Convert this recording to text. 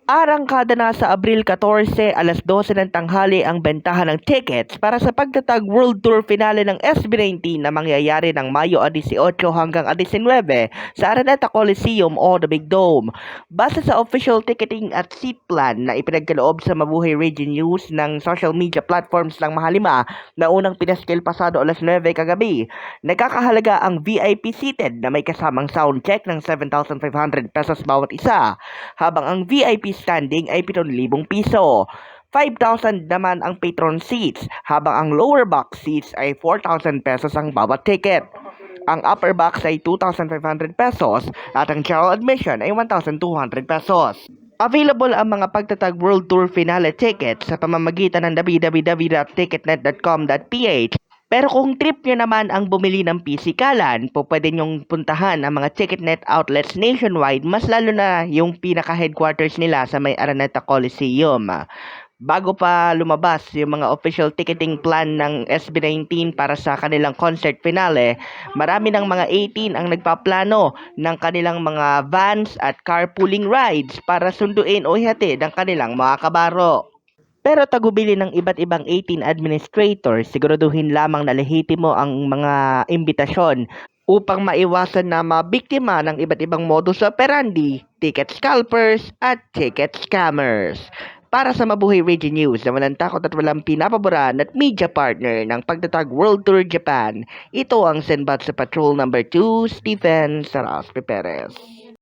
Arangkada na sa Abril 14, alas 12 ng tanghali ang bentahan ng tickets para sa pagtatag World Tour Finale ng SB19 na mangyayari ng Mayo 18 hanggang 19 sa Araneta Coliseum o The Big Dome. Base sa official ticketing at seat plan na ipinagkaloob sa Mabuhay Radio News ng social media platforms ng Mahalima na unang pinaskil pasado alas 9 kagabi, nagkakahalaga ang VIP seated na may kasamang sound check ng 7,500 pesos bawat isa, habang ang VIP standing ay 7,000 piso. 5,000 naman ang patron seats, habang ang lower box seats ay 4,000 pesos ang bawat ticket. Ang upper box ay 2,500 pesos at ang general admission ay 1,200 pesos. Available ang mga pagtatag World Tour Finale tickets sa pamamagitan ng www.ticketnet.com.ph. Pero kung trip nyo naman ang bumili ng pisikalan, pwede nyong puntahan ang mga Ticketnet outlets nationwide, mas lalo na yung pinaka-headquarters nila sa may Araneta Coliseum. Bago pa lumabas yung mga official ticketing plan ng SB19 para sa kanilang concert finale, marami ng mga 18 ang nagpaplano ng kanilang mga vans at carpooling rides para sunduin o ihatid ang kanilang mga kabaro. Pero tagubili ng iba't ibang 18 administrators, siguraduhin lamang na lehitimo ang mga imbitasyon upang maiwasan na mabiktima ng iba't ibang modus operandi, ticket scalpers at ticket scammers. Para sa Mabuhay Radio News na walang takot at walang pinapaboran at media partner ng pagtatag World Tour Japan, ito ang Senbatsu Patrol number 2, Stephen Saraspe Perez.